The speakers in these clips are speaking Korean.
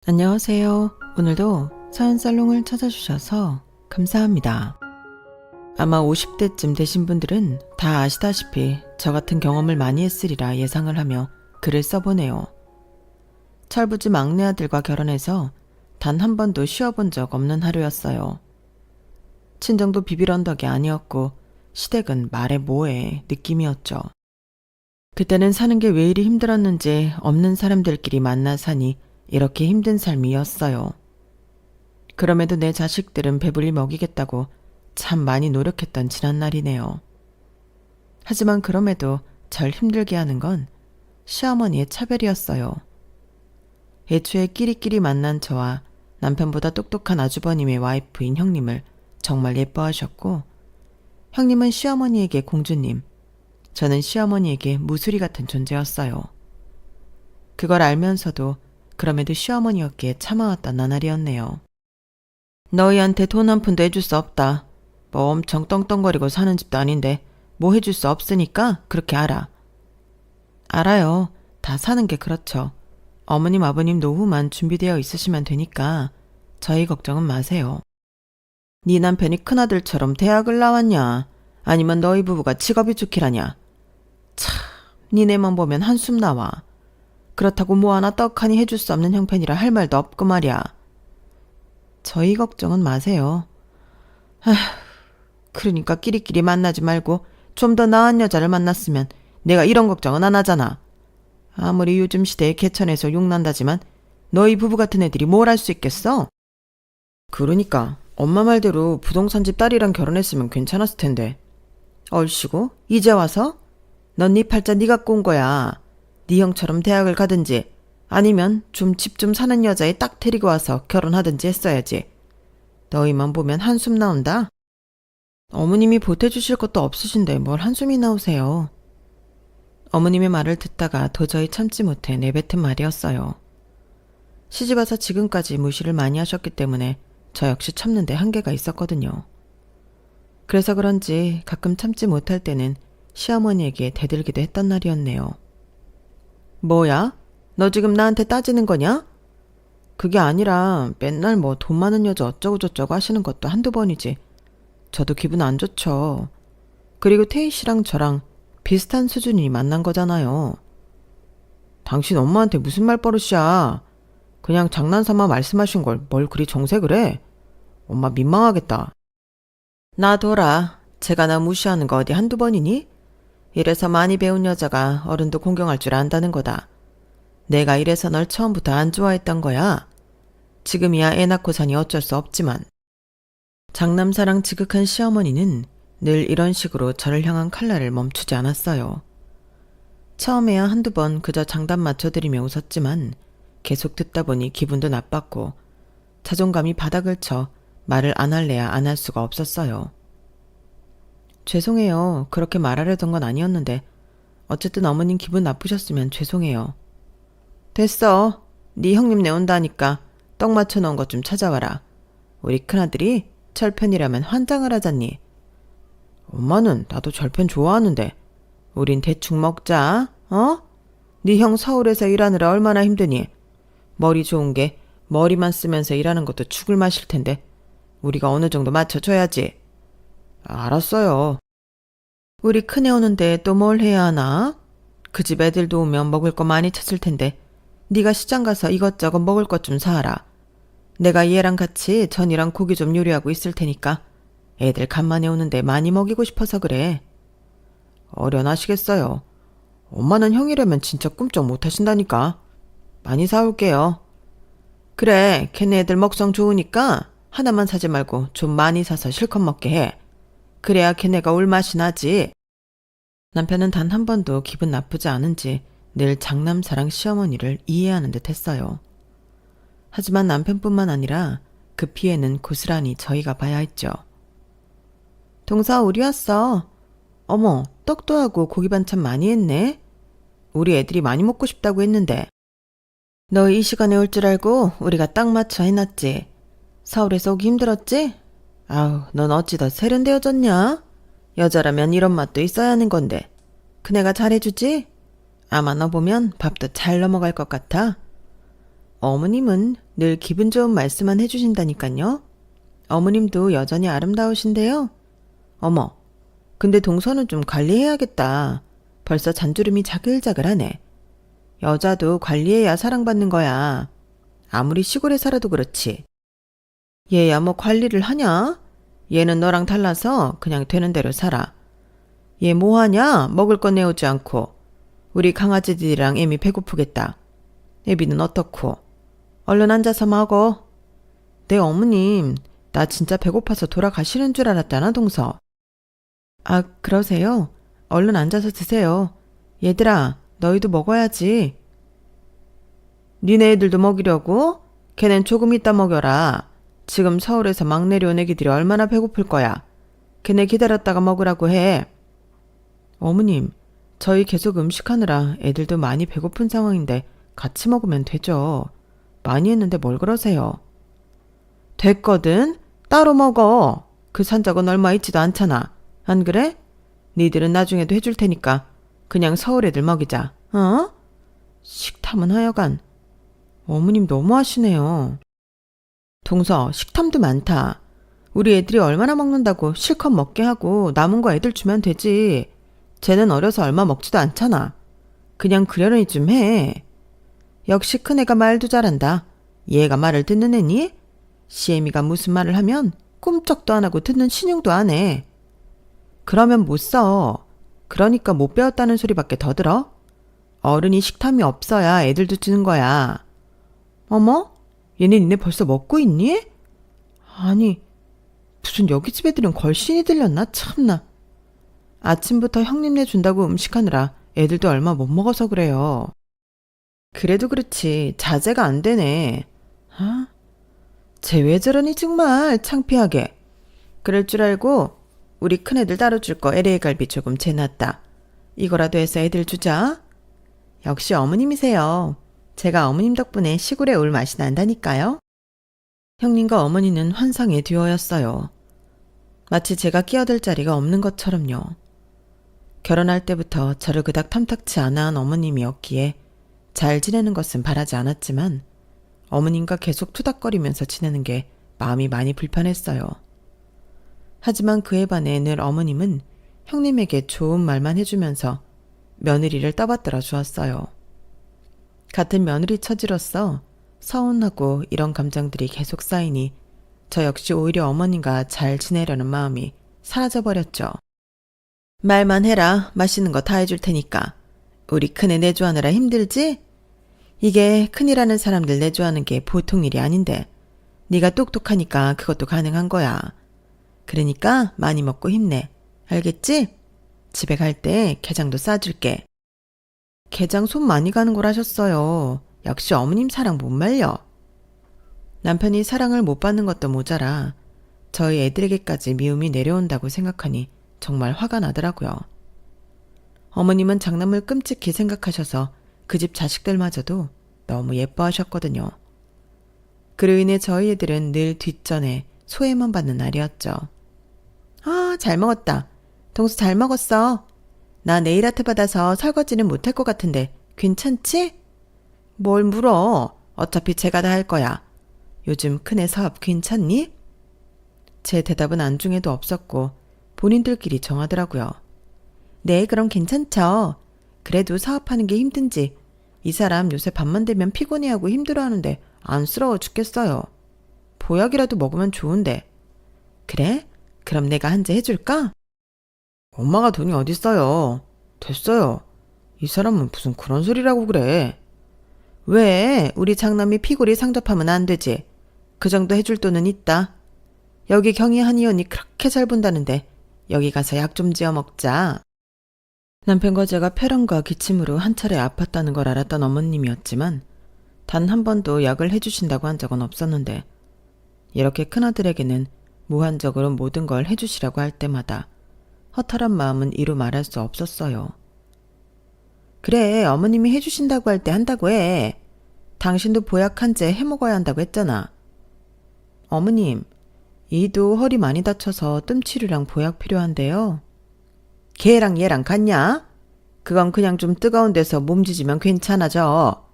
안녕하세요. 오늘도 사연살롱을 찾아주셔서 감사합니다. 아마 50대쯤 되신 분들은 다 아시다시피 저 같은 경험을 많이 했으리라 예상을 하며 글을 써보네요. 철부지 막내 아들과 결혼해서 단 한 번도 쉬어본 적 없는 하루였어요. 친정도 비빌 언덕이 아니었고 시댁은 말해 뭐해 느낌이었죠. 그때는 사는 게 왜 이리 힘들었는지 없는 사람들끼리 만나 사니 이렇게 힘든 삶이었어요. 그럼에도 내 자식들은 배불리 먹이겠다고 참 많이 노력했던 지난날이네요. 하지만 그럼에도 절 힘들게 하는 건 시어머니의 차별이었어요. 애초에 끼리끼리 만난 저와 남편보다 똑똑한 아주버님의 와이프인 형님을 정말 예뻐하셨고, 형님은 시어머니에게 공주님, 저는 시어머니에게 무수리 같은 존재였어요. 그걸 알면서도 그럼에도 시어머니였기에 참아왔던 나날이었네요. 너희한테 돈 한 푼도 해줄 수 없다. 뭐 엄청 떵떵거리고 사는 집도 아닌데 뭐 해줄 수 없으니까 그렇게 알아. 알아요. 다 사는 게 그렇죠. 어머님 아버님 노후만 준비되어 있으시면 되니까 저희 걱정은 마세요. 네 남편이 큰아들처럼 대학을 나왔냐? 아니면 너희 부부가 직업이 좋기라냐? 참, 니네만 보면 한숨 나와. 그렇다고 뭐 하나 떡하니 해줄 수 없는 형편이라 할 말도 없고 말이야. 저희 걱정은 마세요. 아휴, 그러니까 끼리끼리 만나지 말고 좀 더 나은 여자를 만났으면 내가 이런 걱정은 안 하잖아. 아무리 요즘 시대에 개천에서 욕난다지만 너희 부부 같은 애들이 뭘 할 수 있겠어? 그러니까 엄마 말대로 부동산집 딸이랑 결혼했으면 괜찮았을 텐데. 얼씨구 이제 와서? 넌 네 팔자 네가 꼰 거야. 네 형처럼 대학을 가든지 아니면 좀 집 좀 사는 여자애 딱 데리고 와서 결혼하든지 했어야지. 너희만 보면 한숨 나온다? 어머님이 보태주실 것도 없으신데 뭘 한숨이 나오세요. 어머님의 말을 듣다가 도저히 참지 못해 내뱉은 말이었어요. 시집와서 지금까지 무시를 많이 하셨기 때문에 저 역시 참는데 한계가 있었거든요. 그래서 그런지 가끔 참지 못할 때는 시어머니에게 대들기도 했던 날이었네요. 뭐야? 너 지금 나한테 따지는 거냐? 그게 아니라 맨날 뭐 돈 많은 여자 어쩌고저쩌고 하시는 것도 한두 번이지. 저도 기분 안 좋죠. 그리고 태희 씨랑 저랑 비슷한 수준이 만난 거잖아요. 당신 엄마한테 무슨 말버릇이야. 그냥 장난삼아 말씀하신 걸 뭘 그리 정색을 해. 엄마 민망하겠다. 놔둬라. 제가 나 무시하는 거 어디 한두 번이니? 이래서 많이 배운 여자가 어른도 공경할 줄 안다는 거다. 내가 이래서 널 처음부터 안 좋아했던 거야. 지금이야 애 낳고 사니 어쩔 수 없지만. 장남사랑 지극한 시어머니는 늘 이런 식으로 저를 향한 칼날을 멈추지 않았어요. 처음에야 한두 번 그저 장단 맞춰드리며 웃었지만 계속 듣다 보니 기분도 나빴고 자존감이 바닥을 쳐 말을 안 할래야 안 할 수가 없었어요. 죄송해요. 그렇게 말하려던 건 아니었는데 어쨌든 어머님 기분 나쁘셨으면 죄송해요. 됐어. 네 형님 내온다니까 떡 맞춰놓은 것 좀 찾아와라. 우리 큰아들이 철편이라면 환장을 하잖니. 엄마는 나도 절편 좋아하는데 우린 대충 먹자. 어? 네 형 서울에서 일하느라 얼마나 힘드니. 머리 좋은 게 머리만 쓰면서 일하는 것도 죽을 맛일 텐데 우리가 어느 정도 맞춰줘야지. 알았어요. 우리 큰애 오는데 또 뭘 해야 하나? 그 집 애들도 오면 먹을 거 많이 찾을 텐데 네가 시장 가서 이것저것 먹을 것 좀 사와라. 내가 얘랑 같이 전이랑 고기 좀 요리하고 있을 테니까 애들 간만에 오는데 많이 먹이고 싶어서 그래. 어련하시겠어요. 엄마는 형이라면 진짜 꿈쩍 못하신다니까. 많이 사올게요. 그래, 걔네 애들 먹성 좋으니까 하나만 사지 말고 좀 많이 사서 실컷 먹게 해. 그래야 걔네가 올 맛이 나지. 남편은 단 한 번도 기분 나쁘지 않은지 늘 장남사랑 시어머니를 이해하는 듯 했어요. 하지만 남편뿐만 아니라 그 피해는 고스란히 저희가 봐야 했죠. 동서 우리 왔어. 어머, 떡도 하고 고기 반찬 많이 했네. 우리 애들이 많이 먹고 싶다고 했는데. 너 이 시간에 올 줄 알고 우리가 딱 맞춰 해놨지. 서울에서 오기 힘들었지? 아우, 넌 어찌 더 세련되어졌냐? 여자라면 이런 맛도 있어야 하는 건데. 그네가 잘해주지? 아마 너 보면 밥도 잘 넘어갈 것 같아. 어머님은 늘 기분 좋은 말씀만 해주신다니까요. 어머님도 여전히 아름다우신데요. 어머, 근데 동서는 좀 관리해야겠다. 벌써 잔주름이 자글자글하네. 여자도 관리해야 사랑받는 거야. 아무리 시골에 살아도 그렇지. 얘야 뭐 관리를 하냐? 얘는 너랑 달라서 그냥 되는 대로 살아. 얘 뭐하냐? 먹을 거 내오지 않고. 우리 강아지들이랑 애미 배고프겠다. 애비는 어떻고? 얼른 앉아서 먹어. 네 어머님, 나 진짜 배고파서 돌아가시는 줄 알았잖아, 동서. 아, 그러세요? 얼른 앉아서 드세요. 얘들아, 너희도 먹어야지. 니네 애들도 먹이려고? 걔넨 조금 이따 먹여라. 지금 서울에서 막 내려온 애기들이 얼마나 배고플 거야. 걔네 기다렸다가 먹으라고 해. 어머님, 저희 계속 음식하느라 애들도 많이 배고픈 상황인데 같이 먹으면 되죠. 많이 했는데 뭘 그러세요. 됐거든. 따로 먹어. 그 산적은 얼마 있지도 않잖아. 안 그래? 니들은 나중에도 해줄 테니까 그냥 서울 애들 먹이자. 어? 식탐은 하여간. 어머님 너무하시네요. 동서, 식탐도 많다. 우리 애들이 얼마나 먹는다고 실컷 먹게 하고 남은 거 애들 주면 되지. 쟤는 어려서 얼마 먹지도 않잖아. 그냥 그러려니 좀 해. 역시 큰애가 말도 잘한다. 얘가 말을 듣는 애니? 시애미가 무슨 말을 하면 꿈쩍도 안 하고 듣는 신용도 안 해. 그러면 못 써. 그러니까 못 배웠다는 소리밖에 더 들어? 어른이 식탐이 없어야 애들도 주는 거야. 어머? 얘네 니네 벌써 먹고 있니? 아니, 무슨 여기 집 애들은 걸신이 들렸나? 참나. 아침부터 형님네 준다고 음식하느라 애들도 얼마 못 먹어서 그래요. 그래도 그렇지 자제가 안 되네. 아, 쟤 왜 저러니 정말 창피하게. 그럴 줄 알고 우리 큰애들 따로 줄 거 LA 갈비 조금 재놨다. 이거라도 해서 애들 주자. 역시 어머님이세요. 제가 어머님 덕분에 시골에 올 맛이 난다니까요. 형님과 어머니는 환상의 듀오였어요. 마치 제가 끼어들 자리가 없는 것처럼요. 결혼할 때부터 저를 그닥 탐탁치 않아 한 어머님이었기에 잘 지내는 것은 바라지 않았지만 어머님과 계속 투닥거리면서 지내는 게 마음이 많이 불편했어요. 하지만 그에 반해 늘 어머님은 형님에게 좋은 말만 해주면서 며느리를 떠받들어 주었어요. 같은 며느리 처지로서 서운하고 이런 감정들이 계속 쌓이니 저 역시 오히려 어머님과 잘 지내려는 마음이 사라져버렸죠. 말만 해라. 맛있는 거 다 해줄 테니까. 우리 큰애 내조하느라 힘들지? 이게 큰이라는 사람들 내조하는 게 보통 일이 아닌데 네가 똑똑하니까 그것도 가능한 거야. 그러니까 많이 먹고 힘내. 알겠지? 집에 갈 때 게장도 싸줄게. 게장 손 많이 가는 걸 하셨어요. 역시 어머님 사랑 못 말려. 남편이 사랑을 못 받는 것도 모자라 저희 애들에게까지 미움이 내려온다고 생각하니 정말 화가 나더라고요. 어머님은 장남을 끔찍히 생각하셔서 그 집 자식들마저도 너무 예뻐하셨거든요. 그로 인해 저희 애들은 늘 뒷전에 소외만 받는 날이었죠. 아, 잘 먹었다. 동수 잘 먹었어. 나 네일 아트 받아서 설거지는 못할 것 같은데 괜찮지? 뭘 물어. 어차피 제가 다 할 거야. 요즘 큰애 사업 괜찮니? 제 대답은 안중에도 없었고 본인들끼리 정하더라고요. 네, 그럼 괜찮죠. 그래도 사업하는 게 힘든지 이 사람 요새 밤만 되면 피곤해하고 힘들어하는데 안쓰러워 죽겠어요. 보약이라도 먹으면 좋은데. 그래? 그럼 내가 한 잔 해줄까? 엄마가 돈이 어딨어요. 됐어요. 이 사람은 무슨 그런 소리라고 그래. 왜? 우리 장남이 피골이 상접하면 안 되지. 그 정도 해줄 돈은 있다. 여기 경희 한이 언니 그렇게 잘 본다는데 여기 가서 약 좀 지어 먹자. 남편과 제가 폐렴과 기침으로 한 차례 아팠다는 걸 알았던 어머님이었지만 단 한 번도 약을 해주신다고 한 적은 없었는데 이렇게 큰아들에게는 무한적으로 모든 걸 해주시라고 할 때마다 허탈한 마음은 이루 말할 수 없었어요. 그래, 어머님이 해주신다고 할 때 한다고 해. 당신도 보약 한 제 해먹어야 한다고 했잖아. 어머님, 이도 허리 많이 다쳐서 뜸치료랑 보약 필요한데요. 걔랑 얘랑 같냐? 그건 그냥 좀 뜨거운 데서 몸지지면 괜찮아져.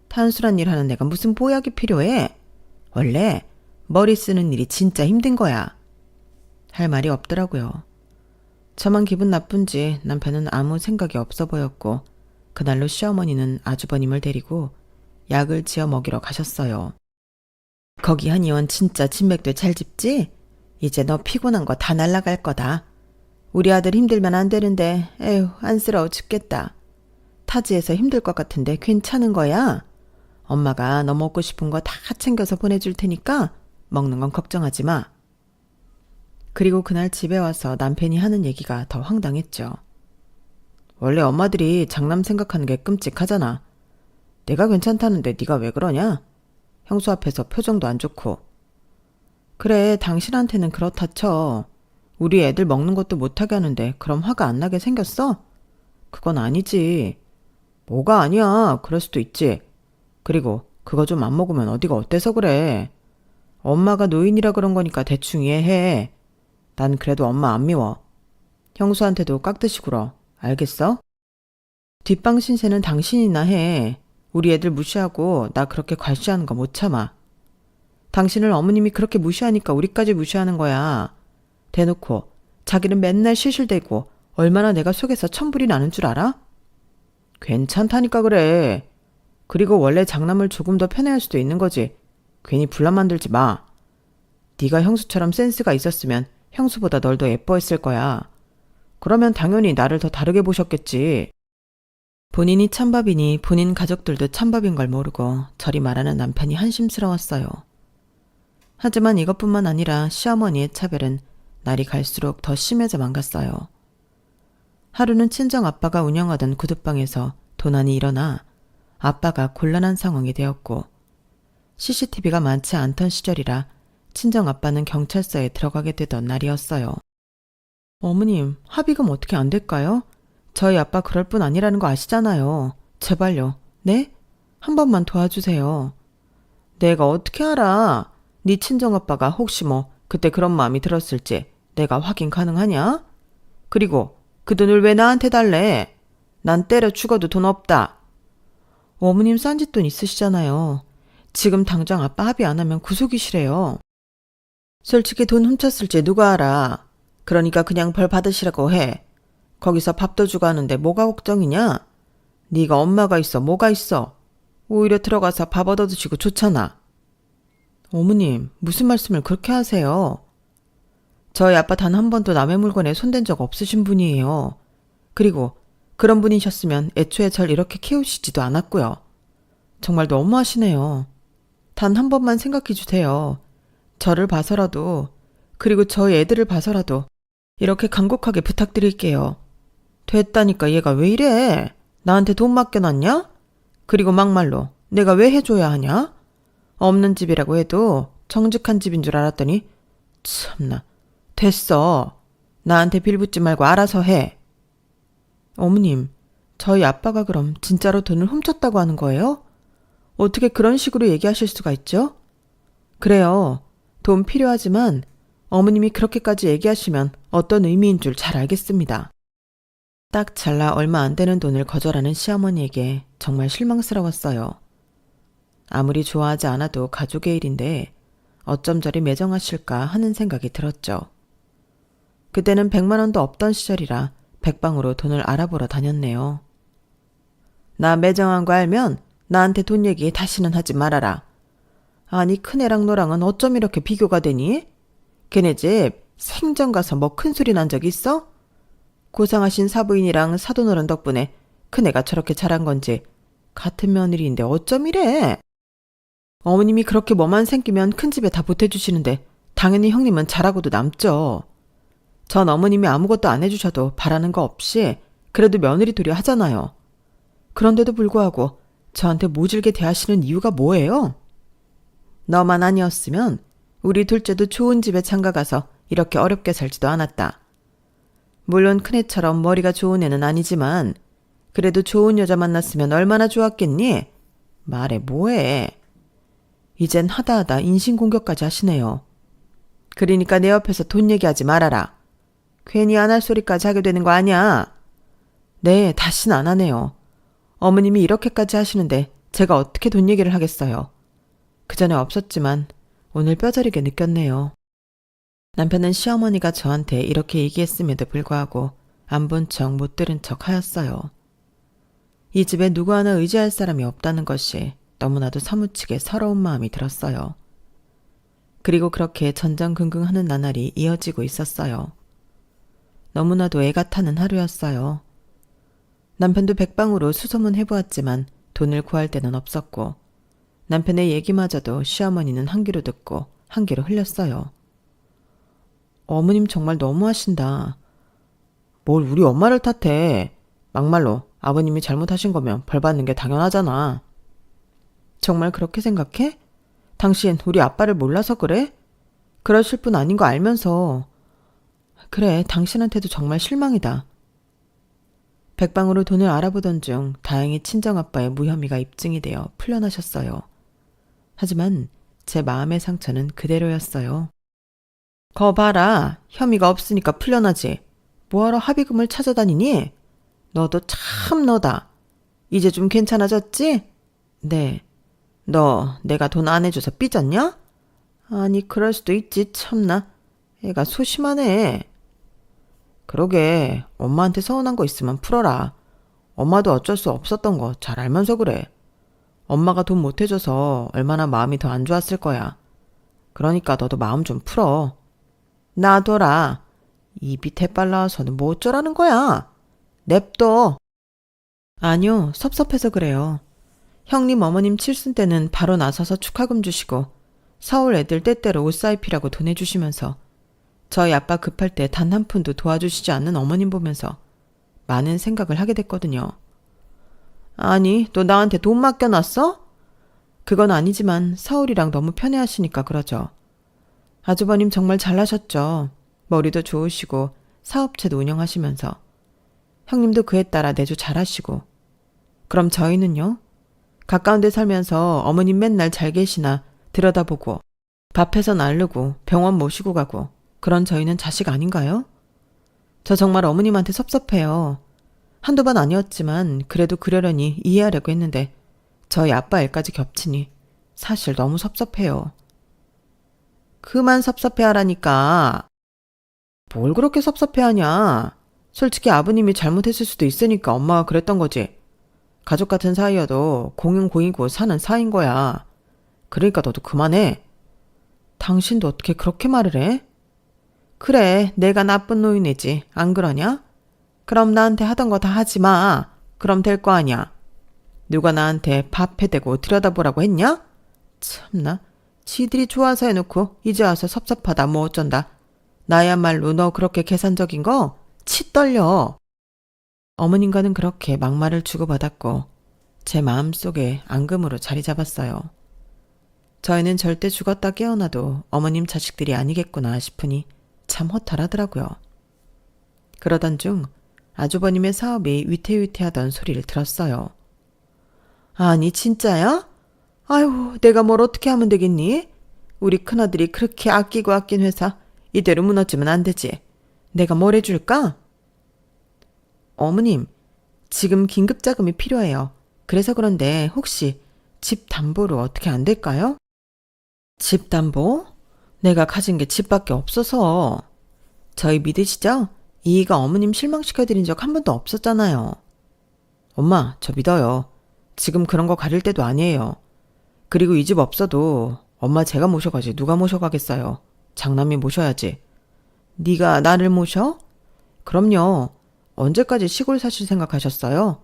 탄술한 일 하는 내가 무슨 보약이 필요해? 원래 머리 쓰는 일이 진짜 힘든 거야. 할 말이 없더라고요. 저만 기분 나쁜지 남편은 아무 생각이 없어 보였고 그날로 시어머니는 아주버님을 데리고 약을 지어 먹이러 가셨어요. 거기 한의원 진짜 진맥도 잘 짚지? 이제 너 피곤한 거 다 날라갈 거다. 우리 아들 힘들면 안 되는데 에휴 안쓰러워 죽겠다. 타지에서 힘들 것 같은데 괜찮은 거야? 엄마가 너 먹고 싶은 거 다 챙겨서 보내줄 테니까 먹는 건 걱정하지 마. 그리고 그날 집에 와서 남편이 하는 얘기가 더 황당했죠. 원래 엄마들이 장남 생각하는 게 끔찍하잖아. 내가 괜찮다는데 네가 왜 그러냐? 형수 앞에서 표정도 안 좋고. 그래, 당신한테는 그렇다 쳐. 우리 애들 먹는 것도 못하게 하는데 그럼 화가 안 나게 생겼어? 그건 아니지. 뭐가 아니야. 그럴 수도 있지. 그리고 그거 좀 안 먹으면 어디가 어때서 그래. 엄마가 노인이라 그런 거니까 대충 이해해. 난 그래도 엄마 안 미워. 형수한테도 깍듯이 굴어. 알겠어? 뒷방 신세는 당신이나 해. 우리 애들 무시하고 나 그렇게 괄시하는 거 못 참아. 당신을 어머님이 그렇게 무시하니까 우리까지 무시하는 거야. 대놓고 자기는 맨날 시실대고 얼마나 내가 속에서 천불이 나는 줄 알아? 괜찮다니까 그래. 그리고 원래 장남을 조금 더 편애할 수도 있는 거지. 괜히 분란 만들지 마. 네가 형수처럼 센스가 있었으면 형수보다 널 더 예뻐했을 거야. 그러면 당연히 나를 더 다르게 보셨겠지. 본인이 찬밥이니 본인 가족들도 찬밥인 걸 모르고 저리 말하는 남편이 한심스러웠어요. 하지만 이것뿐만 아니라 시어머니의 차별은 날이 갈수록 더 심해져만 갔어요. 하루는 친정아빠가 운영하던 구두방에서 도난이 일어나 아빠가 곤란한 상황이 되었고 CCTV가 많지 않던 시절이라 친정아빠는 경찰서에 들어가게 되던 날이었어요. 어머님, 합의금 어떻게 안 될까요? 저희 아빠 그럴 뿐 아니라는 거 아시잖아요. 제발요. 네? 한 번만 도와주세요. 내가 어떻게 알아? 네 친정아빠가 혹시 그때 그런 마음이 들었을지 내가 확인 가능하냐? 그리고 그 돈을 왜 나한테 달래? 난 때려 죽어도 돈 없다. 어머님 싼짓돈 있으시잖아요. 지금 당장 아빠 합의 안 하면 구속이시래요. 솔직히 돈 훔쳤을지 누가 알아. 그러니까 그냥 벌 받으시라고 해. 거기서 밥도 주고 하는데 뭐가 걱정이냐? 네가 엄마가 있어 뭐가 있어. 오히려 들어가서 밥 얻어드시고 좋잖아. 어머님 무슨 말씀을 그렇게 하세요? 저희 아빠 단 한 번도 남의 물건에 손댄 적 없으신 분이에요. 그리고 그런 분이셨으면 애초에 절 이렇게 키우시지도 않았고요. 정말 너무하시네요. 단 한 번만 생각해 주세요. 저를 봐서라도 그리고 저희 애들을 봐서라도 이렇게 간곡하게 부탁드릴게요. 됐다니까 얘가 왜 이래? 나한테 돈 맡겨놨냐? 그리고 막말로 내가 왜 해줘야 하냐? 없는 집이라고 해도 정직한 집인 줄 알았더니 참나. 됐어. 나한테 빌붙지 말고 알아서 해. 어머님, 저희 아빠가 그럼 진짜로 돈을 훔쳤다고 하는 거예요? 어떻게 그런 식으로 얘기하실 수가 있죠? 그래요. 돈 필요하지만 어머님이 그렇게까지 얘기하시면 어떤 의미인 줄 잘 알겠습니다. 딱 잘라 얼마 안 되는 돈을 거절하는 시어머니에게 정말 실망스러웠어요. 아무리 좋아하지 않아도 가족의 일인데 어쩜 저리 매정하실까 하는 생각이 들었죠. 그때는 100만 원도 없던 시절이라 백방으로 돈을 알아보러 다녔네요. 나 매정한 거 알면 나한테 돈 얘기 다시는 하지 말아라. 아니 큰애랑 너랑은 어쩜 이렇게 비교가 되니? 걔네 집 생전 가서 큰 소리 난 적 있어? 고상하신 사부인이랑 사돈어른 덕분에 큰애가 저렇게 자란 건지 같은 며느리인데 어쩜 이래? 어머님이 그렇게 뭐만 생기면 큰 집에 다 보태주시는데 당연히 형님은 잘하고도 남죠. 전 어머님이 아무것도 안 해주셔도 바라는 거 없이 그래도 며느리 도리 하잖아요. 그런데도 불구하고 저한테 모질게 대하시는 이유가 뭐예요? 너만 아니었으면 우리 둘째도 좋은 집에 장가가서 이렇게 어렵게 살지도 않았다. 물론 큰애처럼 머리가 좋은 애는 아니지만 그래도 좋은 여자 만났으면 얼마나 좋았겠니? 말해 뭐해. 이젠 하다하다 인신공격까지 하시네요. 그러니까 내 옆에서 돈 얘기하지 말아라. 괜히 안 할 소리까지 하게 되는 거 아니야. 네, 다시는 안 하네요. 어머님이 이렇게까지 하시는데 제가 어떻게 돈 얘기를 하겠어요. 그 전에 없었지만 오늘 뼈저리게 느꼈네요. 남편은 시어머니가 저한테 이렇게 얘기했음에도 불구하고 안 본 척 못 들은 척 하였어요. 이 집에 누구 하나 의지할 사람이 없다는 것이 너무나도 사무치게 서러운 마음이 들었어요. 그리고 그렇게 전전긍긍하는 나날이 이어지고 있었어요. 너무나도 애가 타는 하루였어요. 남편도 백방으로 수소문 해보았지만 돈을 구할 데는 없었고 남편의 얘기마저도 시어머니는 한 귀로 듣고 한 귀로 흘렸어요. 어머님 정말 너무하신다. 뭘 우리 엄마를 탓해. 막말로 아버님이 잘못하신 거면 벌 받는 게 당연하잖아. 정말 그렇게 생각해? 당신 우리 아빠를 몰라서 그래? 그러실 분 아닌 거 알면서. 그래, 당신한테도 정말 실망이다. 백방으로 돈을 알아보던 중 다행히 친정아빠의 무혐의가 입증이 되어 풀려나셨어요. 하지만 제 마음의 상처는 그대로였어요. 거 봐라. 혐의가 없으니까 풀려나지. 뭐하러 합의금을 찾아다니니? 너도 참 너다. 이제 좀 괜찮아졌지? 네. 너 내가 돈 안 해줘서 삐졌냐? 아니 그럴 수도 있지 참나. 애가 소심하네. 그러게 엄마한테 서운한 거 있으면 풀어라. 엄마도 어쩔 수 없었던 거 잘 알면서 그래. 엄마가 돈 못 해줘서 얼마나 마음이 더 안 좋았을 거야. 그러니까 너도 마음 좀 풀어. 놔둬라. 입이 대빨라와서는 뭐 어쩌라는 거야. 냅둬. 아니요, 섭섭해서 그래요. 형님 어머님 칠순 때는 바로 나서서 축하금 주시고 서울 애들 때때로 옷 사입히라고 돈 해주시면서 저희 아빠 급할 때 단 한 푼도 도와주시지 않는 어머님 보면서 많은 생각을 하게 됐거든요. 아니, 너 나한테 돈 맡겨놨어? 그건 아니지만 서울이랑 너무 편해하시니까 그러죠. 아주버님 정말 잘나셨죠. 머리도 좋으시고 사업체도 운영하시면서 형님도 그에 따라 내조 잘하시고. 그럼 저희는요? 가까운 데 살면서 어머님 맨날 잘 계시나 들여다보고 밥해서 나르고 병원 모시고 가고 그런 저희는 자식 아닌가요? 저 정말 어머님한테 섭섭해요. 한두 번 아니었지만 그래도 그러려니 이해하려고 했는데 저희 아빠 일까지 겹치니 사실 너무 섭섭해요. 그만 섭섭해하라니까. 뭘 그렇게 섭섭해하냐. 솔직히 아버님이 잘못했을 수도 있으니까 엄마가 그랬던 거지. 가족 같은 사이여도 공용고이고 사는 사이인 거야. 그러니까 너도 그만해. 당신도 어떻게 그렇게 말을 해? 그래, 내가 나쁜 노인이지. 안 그러냐? 그럼 나한테 하던 거 다 하지 마. 그럼 될 거 아니야. 누가 나한테 밥 해대고 들여다보라고 했냐? 참나. 지들이 좋아서 해놓고 이제 와서 섭섭하다 뭐 어쩐다. 나야말로 너 그렇게 계산적인 거 치 떨려. 어머님과는 그렇게 막말을 주고받았고 제 마음속에 앙금으로 자리 잡았어요. 저희는 절대 죽었다 깨어나도 어머님 자식들이 아니겠구나 싶으니 참 허탈하더라고요. 그러던 중 아주버님의 사업이 위태위태하던 소리를 들었어요. 아니 진짜야? 아유, 내가 뭘 어떻게 하면 되겠니? 우리 큰아들이 그렇게 아끼고 아낀 회사 이대로 무너지면 안 되지. 내가 뭘 해줄까? 어머님, 지금 긴급 자금이 필요해요. 그래서 그런데 혹시 집 담보로 어떻게 안 될까요? 집 담보? 내가 가진 게 집밖에 없어서. 저희 믿으시죠? 이이가 어머님 실망시켜드린 적 한 번도 없었잖아요. 엄마, 저 믿어요. 지금 그런 거 가릴 때도 아니에요. 그리고 이 집 없어도 엄마 제가 모셔가지 누가 모셔가겠어요. 장남이 모셔야지. 네가 나를 모셔? 그럼요. 언제까지 시골 사실 생각하셨어요?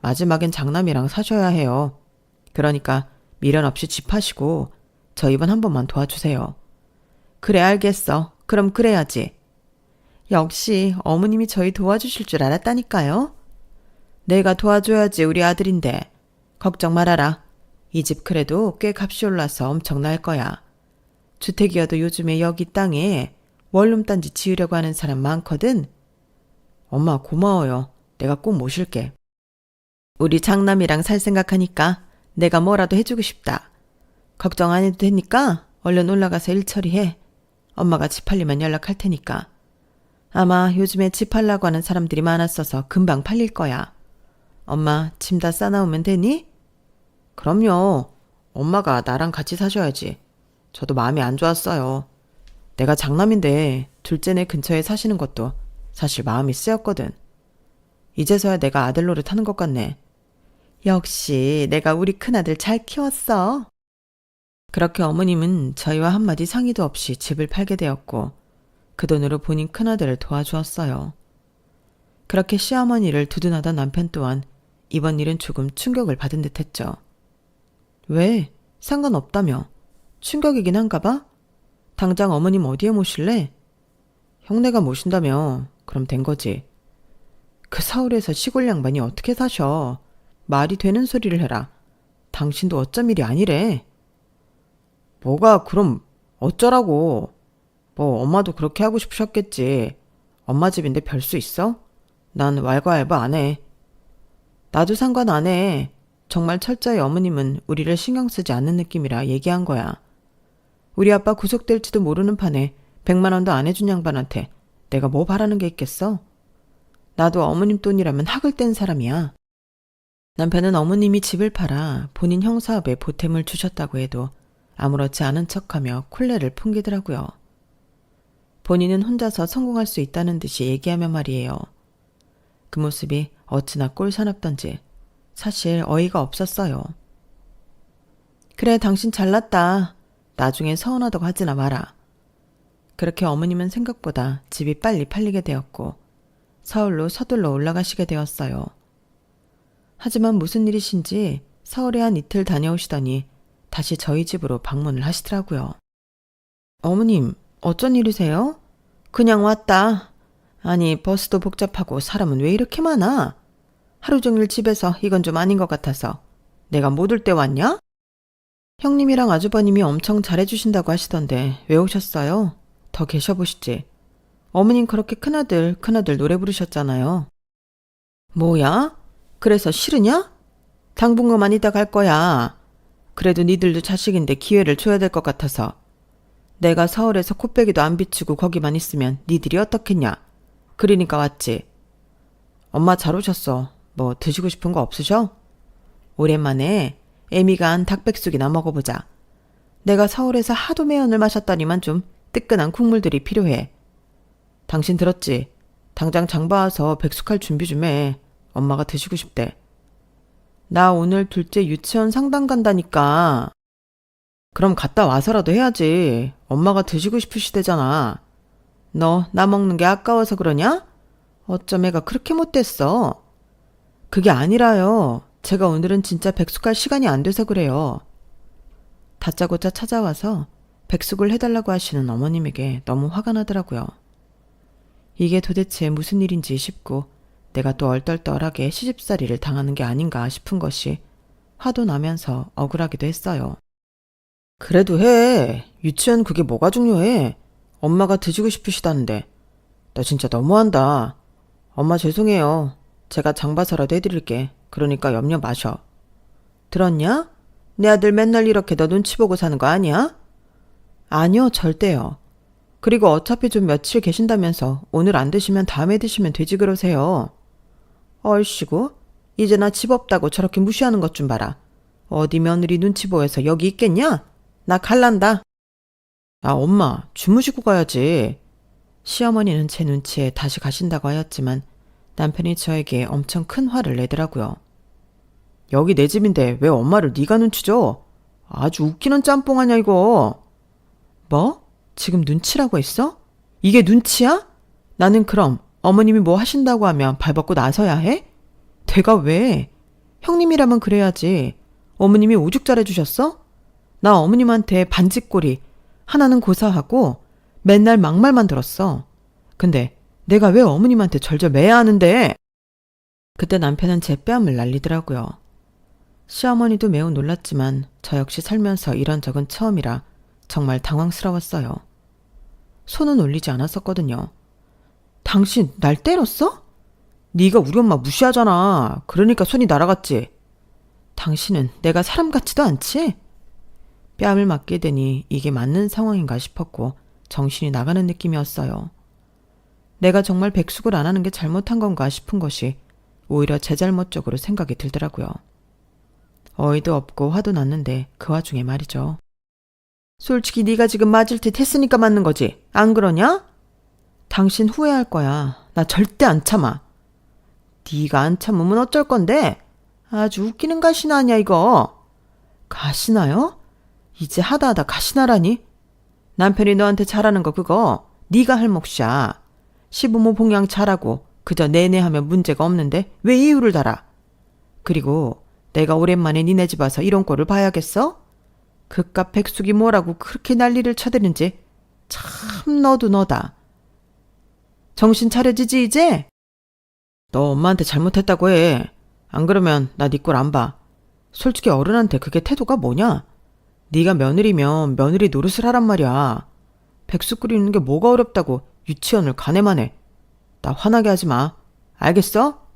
마지막엔 장남이랑 사셔야 해요. 그러니까 미련 없이 집 하시고 저 이번 한 번만 도와주세요. 그래 알겠어. 그럼 그래야지. 역시 어머님이 저희 도와주실 줄 알았다니까요. 내가 도와줘야지 우리 아들인데. 걱정 말아라. 이 집 그래도 꽤 값이 올라서 엄청날 거야. 주택이어도 요즘에 여기 땅에 원룸단지 지으려고 하는 사람 많거든. 엄마 고마워요. 내가 꼭 모실게. 우리 장남이랑 살 생각하니까 내가 뭐라도 해주고 싶다. 걱정 안 해도 되니까 얼른 올라가서 일 처리해. 엄마가 집 팔리면 연락할 테니까. 아마 요즘에 집 팔라고 하는 사람들이 많았어서 금방 팔릴 거야. 엄마 짐 다 싸나오면 되니? 그럼요. 엄마가 나랑 같이 사셔야지. 저도 마음이 안 좋았어요. 내가 장남인데 둘째네 근처에 사시는 것도 사실 마음이 쓰였거든. 이제서야 내가 아들 노릇하는 것 같네. 역시 내가 우리 큰아들 잘 키웠어. 그렇게 어머님은 저희와 한마디 상의도 없이 집을 팔게 되었고 그 돈으로 본인 큰아들을 도와주었어요. 그렇게 시어머니를 두둔하던 남편 또한 이번 일은 조금 충격을 받은 듯했죠. 왜? 상관없다며. 충격이긴 한가 봐? 당장 어머님 어디에 모실래? 형네가 모신다며. 그럼 된 거지. 그 서울에서 시골 양반이 어떻게 사셔. 말이 되는 소리를 해라. 당신도 어쩜 일이 아니래. 뭐가 그럼 어쩌라고. 뭐 엄마도 그렇게 하고 싶으셨겠지. 엄마 집인데 별 수 있어? 난 왈가왈부 안 해. 나도 상관 안 해. 정말 철저히 어머님은 우리를 신경 쓰지 않는 느낌이라 얘기한 거야. 우리 아빠 구속될지도 모르는 판에 100만 원도 안 해준 양반한테 내가 뭐 바라는 게 있겠어? 나도 어머님 돈이라면 학을 뗀 사람이야. 남편은 어머님이 집을 팔아 본인 형사업에 보탬을 주셨다고 해도 아무렇지 않은 척하며 콜레를 풍기더라고요. 본인은 혼자서 성공할 수 있다는 듯이 얘기하며 말이에요. 그 모습이 어찌나 꼴사납던지 사실 어이가 없었어요. 그래, 당신 잘났다. 나중에 서운하다고 하지나 마라. 그렇게 어머님은 생각보다 집이 빨리 팔리게 되었고 서울로 서둘러 올라가시게 되었어요. 하지만 무슨 일이신지 서울에 한 이틀 다녀오시더니 다시 저희 집으로 방문을 하시더라고요. 어머님, 어쩐 일이세요? 그냥 왔다. 아니, 버스도 복잡하고 사람은 왜 이렇게 많아? 하루 종일 집에서 이건 좀 아닌 것 같아서. 내가 못 올 때 왔냐? 형님이랑 아주버님이 엄청 잘해주신다고 하시던데 왜 오셨어요? 더 계셔보시지. 어머님 그렇게 큰아들 노래 부르셨잖아요. 뭐야? 그래서 싫으냐? 당분간만 이따 갈 거야. 그래도 니들도 자식인데 기회를 줘야 될 것 같아서. 내가 서울에서 코빼기도 안 비추고 거기만 있으면 니들이 어떻겠냐. 그러니까 왔지. 엄마 잘 오셨어. 뭐 드시고 싶은 거 없으셔? 오랜만에 애미가 한 닭백숙이나 먹어보자. 내가 서울에서 하도 매연을 마셨더니만 좀 뜨끈한 국물들이 필요해. 당신 들었지? 당장 장 봐와서 백숙할 준비 좀 해. 엄마가 드시고 싶대. 나 오늘 둘째 유치원 상담 간다니까. 그럼 갔다 와서라도 해야지. 엄마가 드시고 싶으시대잖아. 너 나 먹는 게 아까워서 그러냐? 어쩜 애가 그렇게 못됐어? 그게 아니라요. 제가 오늘은 진짜 백숙할 시간이 안 돼서 그래요. 다짜고짜 찾아와서 백숙을 해달라고 하시는 어머님에게 너무 화가 나더라고요. 이게 도대체 무슨 일인지 싶고 내가 또 얼떨떨하게 시집살이를 당하는 게 아닌가 싶은 것이 화도 나면서 억울하기도 했어요. 그래도 해. 유치원 그게 뭐가 중요해. 엄마가 드시고 싶으시다는데. 너 진짜 너무한다. 엄마 죄송해요. 제가 장 봐서라도 해드릴게. 그러니까 염려 마셔. 들었냐? 내 아들 맨날 이렇게 너 눈치 보고 사는 거 아니야? 아니요, 절대요. 그리고 어차피 좀 며칠 계신다면서 오늘 안 드시면 다음에 드시면 되지 그러세요. 얼씨구, 이제 나 집 없다고 저렇게 무시하는 것 좀 봐라. 어디 며느리 눈치 보여서 여기 있겠냐? 나 갈란다. 아, 엄마, 주무시고 가야지. 시어머니는 제 눈치에 다시 가신다고 하였지만 남편이 저에게 엄청 큰 화를 내더라고요. 여기 내 집인데 왜 엄마를 네가 눈치 줘? 아주 웃기는 짬뽕 아냐 이거. 뭐? 지금 눈치라고 했어? 이게 눈치야? 나는 그럼 어머님이 뭐 하신다고 하면 발벗고 나서야 해? 내가 왜? 형님이라면 그래야지. 어머님이 오죽 잘해주셨어? 나 어머님한테 반짓꼬리 하나는 고사하고 맨날 막말만 들었어. 근데 내가 왜 어머님한테 절절 매야 하는데? 그때 남편은 제 뺨을 날리더라고요. 시어머니도 매우 놀랐지만 저 역시 살면서 이런 적은 처음이라 정말 당황스러웠어요. 손은 올리지 않았었거든요. 당신 날 때렸어? 네가 우리 엄마 무시하잖아. 그러니까 손이 날아갔지. 당신은 내가 사람 같지도 않지? 뺨을 맞게 되니 이게 맞는 상황인가 싶었고 정신이 나가는 느낌이었어요. 내가 정말 백숙을 안 하는 게 잘못한 건가 싶은 것이 오히려 제 잘못 쪽으로 생각이 들더라고요. 어이도 없고 화도 났는데 그 와중에 말이죠. 솔직히 네가 지금 맞을 듯 했으니까 맞는 거지. 안 그러냐? 당신 후회할 거야. 나 절대 안 참아. 네가 안 참으면 어쩔 건데? 아주 웃기는 가시나 아니야 이거. 가시나요? 이제 하다하다 가시나라니? 남편이 너한테 잘하는 거 그거 네가 할 몫이야. 시부모 봉양 잘하고 그저 내내 하면 문제가 없는데 왜 이유를 달아? 그리고 내가 오랜만에 니네 집 와서 이런 꼴을 봐야겠어? 그깟 백숙이 뭐라고 그렇게 난리를 쳐대는지 참 너도 너다. 정신 차려지지 이제? 너 엄마한테 잘못했다고 해. 안 그러면 나 네 꼴 안 봐. 솔직히 어른한테 그게 태도가 뭐냐? 네가 며느리면 며느리 노릇을 하란 말이야. 백숙 끓이는 게 뭐가 어렵다고 유치원을 가네만 해. 나 화나게 하지 마. 알겠어?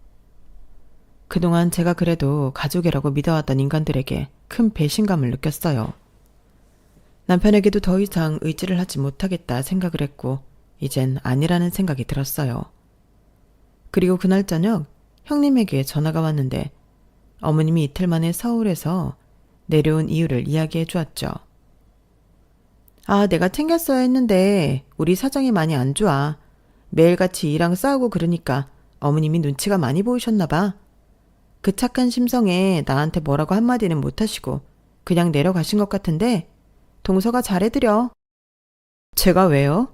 그동안 제가 그래도 가족이라고 믿어왔던 인간들에게 큰 배신감을 느꼈어요. 남편에게도 더 이상 의지를 하지 못하겠다 생각을 했고 이젠 아니라는 생각이 들었어요. 그리고 그날 저녁 형님에게 전화가 왔는데 어머님이 이틀 만에 서울에서 내려온 이유를 이야기해 주었죠. 아, 내가 챙겼어야 했는데 우리 사정이 많이 안 좋아. 매일같이 이랑 싸우고 그러니까 어머님이 눈치가 많이 보이셨나 봐. 그 착한 심성에 나한테 뭐라고 한마디는 못하시고 그냥 내려가신 것 같은데 동서가 잘해드려. 제가 왜요?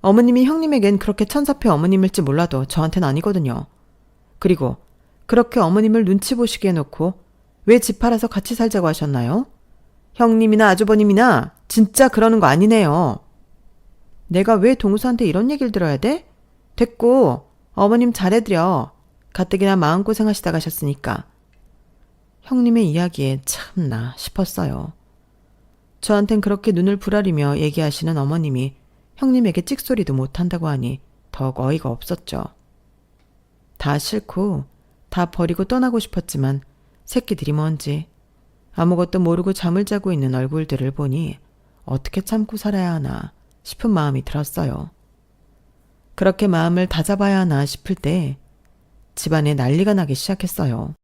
어머님이 형님에겐 그렇게 천사표 어머님일지 몰라도 저한텐 아니거든요. 그리고 그렇게 어머님을 눈치 보시게 해놓고 왜 집 팔아서 같이 살자고 하셨나요? 형님이나 아주버님이나 진짜 그러는 거 아니네요. 내가 왜 동서한테 이런 얘기를 들어야 돼? 됐고 어머님 잘해드려. 가뜩이나 마음고생하시다 가셨으니까. 형님의 이야기에 참나 싶었어요. 저한텐 그렇게 눈을 부라리며 얘기하시는 어머님이 형님에게 찍소리도 못한다고 하니 더욱 어이가 없었죠. 다 싫고 다 버리고 떠나고 싶었지만 새끼들이 뭔지 아무것도 모르고 잠을 자고 있는 얼굴들을 보니 어떻게 참고 살아야 하나 싶은 마음이 들었어요. 그렇게 마음을 다잡아야 하나 싶을 때 집안에 난리가 나기 시작했어요.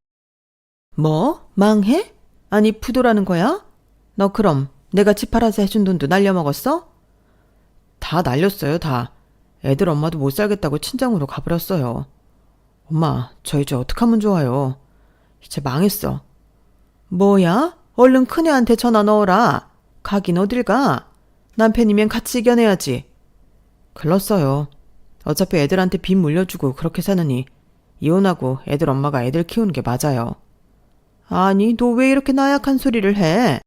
뭐? 망해? 아니 부도라는 거야? 너 그럼 내가 집 팔아서 해준 돈도 날려먹었어? 다 날렸어요 다. 애들 엄마도 못 살겠다고 친정으로 가버렸어요. 엄마 저 이제 어떡하면 좋아요. 이제 망했어. 뭐야? 얼른 큰애한테 전화 넣어라. 가긴 어딜 가? 남편이면 같이 이겨내야지. 글렀어요. 어차피 애들한테 빚 물려주고 그렇게 사느니 이혼하고 애들 엄마가 애들 키우는 게 맞아요. 아니 너 왜 이렇게 나약한 소리를 해?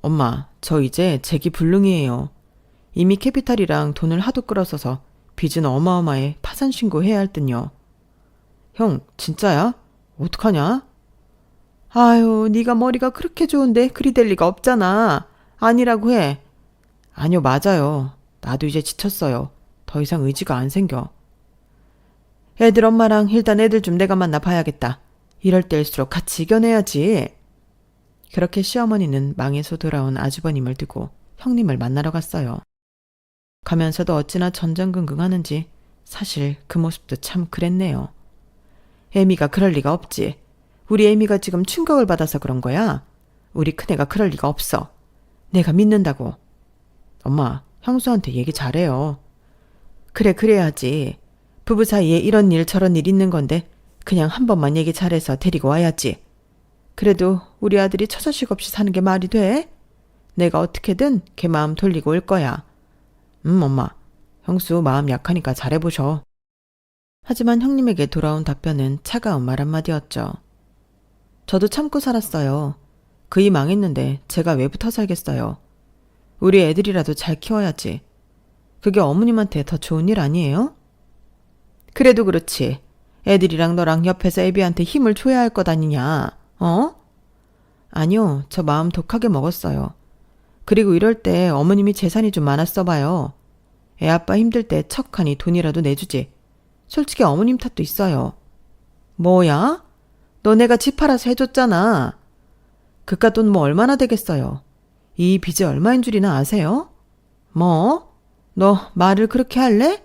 엄마 저 이제 재기불능이에요. 이미 캐피탈이랑 돈을 하도 끌어서서 빚은 어마어마해 파산 신고해야 할 듯요. 형 진짜야? 어떡하냐? 아유 네가 머리가 그렇게 좋은데 그리 될 리가 없잖아. 아니라고 해. 아니요 맞아요. 나도 이제 지쳤어요. 더 이상 의지가 안 생겨. 애들 엄마랑 일단 애들 좀 내가 만나 봐야겠다. 이럴 때일수록 같이 이겨내야지. 그렇게 시어머니는 망해서 돌아온 아주버님을 두고 형님을 만나러 갔어요. 가면서도 어찌나 전전긍긍하는지 사실 그 모습도 참 그랬네요. 애미가 그럴 리가 없지. 우리 애미가 지금 충격을 받아서 그런 거야. 우리 큰애가 그럴 리가 없어. 내가 믿는다고. 엄마, 형수한테 얘기 잘해요. 그래 그래야지. 부부 사이에 이런 일 저런 일 있는 건데 그냥 한 번만 얘기 잘해서 데리고 와야지. 그래도 우리 아들이 처자식 없이 사는 게 말이 돼? 내가 어떻게든 걔 마음 돌리고 올 거야. 엄마. 형수 마음 약하니까 잘해보셔. 하지만 형님에게 돌아온 답변은 차가운 말 한마디였죠. 저도 참고 살았어요. 그이 망했는데 제가 왜 붙어 살겠어요. 우리 애들이라도 잘 키워야지. 그게 어머님한테 더 좋은 일 아니에요? 그래도 그렇지. 애들이랑 너랑 옆에서 애비한테 힘을 줘야 할 것 아니냐. 어? 아니요. 저 마음 독하게 먹었어요. 그리고 이럴 때 어머님이 재산이 좀 많았어 봐요. 애 아빠 힘들 때 척하니 돈이라도 내주지. 솔직히 어머님 탓도 있어요. 뭐야? 너네가 집 팔아서 해줬잖아. 그깟 돈 뭐 얼마나 되겠어요. 이 빚이 얼마인 줄이나 아세요? 뭐? 너 말을 그렇게 할래?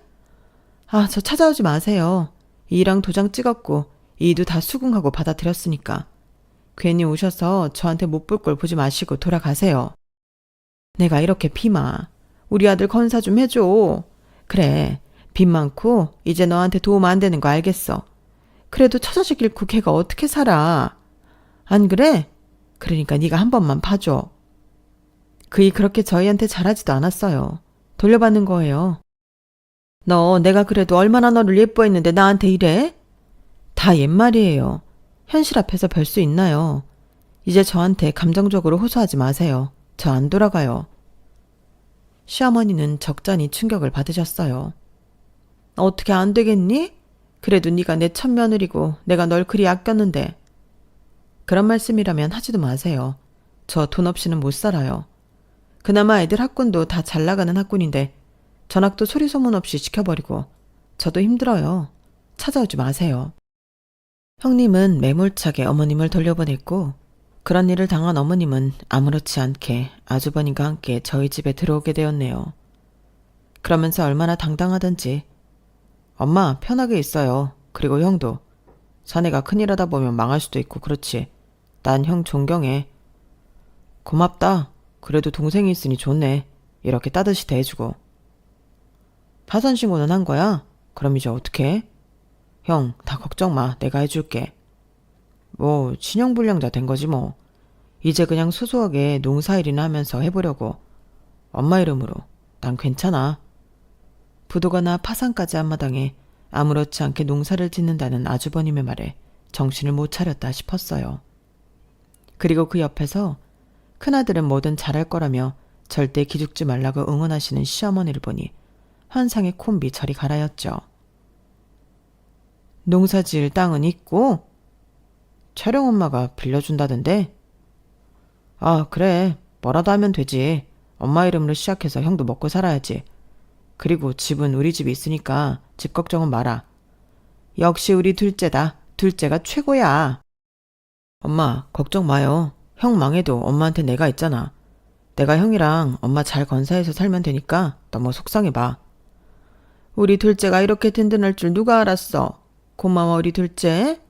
아, 저 찾아오지 마세요. 이랑 도장 찍었고 이도 다 수긍하고 받아들였으니까. 괜히 오셔서 저한테 못 볼 걸 보지 마시고 돌아가세요. 내가 이렇게 피마. 우리 아들 건사 좀 해줘. 그래. 빚 많고 이제 너한테 도움 안 되는 거 알겠어. 그래도 처자식 잃고 걔가 어떻게 살아. 안 그래? 그러니까 네가 한 번만 봐줘. 그이 그렇게 저희한테 잘하지도 않았어요. 돌려받는 거예요. 너 내가 그래도 얼마나 너를 예뻐했는데 나한테 이래? 다 옛말이에요. 현실 앞에서 별 수 있나요? 이제 저한테 감정적으로 호소하지 마세요. 저 안 돌아가요. 시어머니는 적잖이 충격을 받으셨어요. 어떻게 안 되겠니? 그래도 네가 내 첫며느리고 내가 널 그리 아꼈는데. 그런 말씀이라면 하지도 마세요. 저 돈 없이는 못 살아요. 그나마 애들 학군도 다 잘 나가는 학군인데 전학도 소리 소문 없이 시켜버리고 저도 힘들어요. 찾아오지 마세요. 형님은 매몰차게 어머님을 돌려보냈고 그런 일을 당한 어머님은 아무렇지 않게 아주버님과 함께 저희 집에 들어오게 되었네요. 그러면서 얼마나 당당하던지 엄마 편하게 있어요. 그리고 형도. 자네가 큰일 하다 보면 망할 수도 있고 그렇지. 난 형 존경해. 고맙다. 그래도 동생이 있으니 좋네. 이렇게 따뜻이 대해주고. 파산 신고는 한 거야? 그럼 이제 어떡해? 형, 다 걱정 마. 내가 해줄게. 뭐 신용불량자 된 거지 뭐. 이제 그냥 소소하게 농사일이나 하면서 해보려고. 엄마 이름으로. 난 괜찮아. 부도가 나 파산까지 한 마당에 아무렇지 않게 농사를 짓는다는 아주버님의 말에 정신을 못 차렸다 싶었어요. 그리고 그 옆에서 큰아들은 뭐든 잘할 거라며 절대 기죽지 말라고 응원하시는 시어머니를 보니 환상의 콤비 저리 가라였죠. 농사 지을 땅은 있고? 촬영 엄마가 빌려준다던데? 아 그래 뭐라도 하면 되지. 엄마 이름으로 시작해서 형도 먹고 살아야지. 그리고 집은 우리 집이 있으니까 집 걱정은 마라. 역시 우리 둘째다. 둘째가 최고야. 엄마 걱정 마요. 형 망해도 엄마한테 내가 있잖아. 내가 형이랑 엄마 잘 건사해서 살면 되니까 너무 속상해봐. 우리 둘째가 이렇게 든든할 줄 누가 알았어. 고마워 우리 둘째.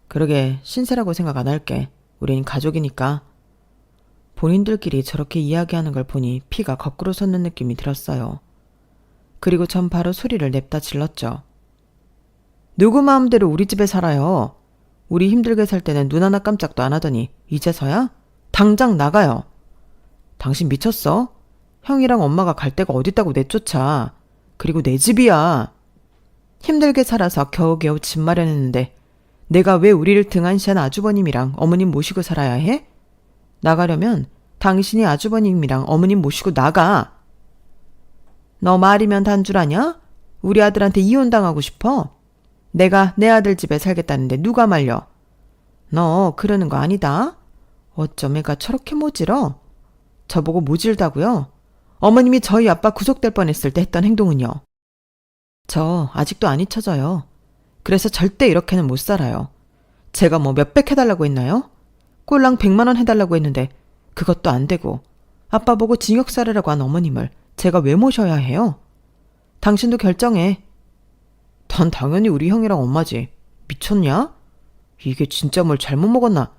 그러게 신세라고 생각 안 할게. 우린 가족이니까. 본인들끼리 저렇게 이야기하는 걸 보니 피가 거꾸로 솟는 느낌이 들었어요. 그리고 전 바로 소리를 냅다 질렀죠. 누구 마음대로 우리 집에 살아요. 우리 힘들게 살 때는 눈 하나 깜짝도 안 하더니 이제서야? 당장 나가요. 당신 미쳤어? 형이랑 엄마가 갈 데가 어딨다고 내쫓아. 그리고 내 집이야. 힘들게 살아서 겨우겨우 집 마련했는데 내가 왜 우리를 등한시한 아주버님이랑 어머님 모시고 살아야 해? 나가려면 당신이 아주버님이랑 어머님 모시고 나가. 너 말이면 단 줄 아냐? 우리 아들한테 이혼당하고 싶어? 내가 내 아들 집에 살겠다는데 누가 말려? 너 그러는 거 아니다. 어쩜 애가 저렇게 모질어? 저보고 모질다고요? 어머님이 저희 아빠 구속될 뻔했을 때 했던 행동은요? 저 아직도 안 잊혀져요. 그래서 절대 이렇게는 못 살아요. 제가 뭐 몇백 해달라고 했나요? 꼴랑 100만 원 해달라고 했는데 그것도 안 되고 아빠 보고 징역 살으라고 한 어머님을 제가 왜 모셔야 해요? 당신도 결정해. 난 당연히 우리 형이랑 엄마지. 미쳤냐? 이게 진짜 뭘 잘못 먹었나?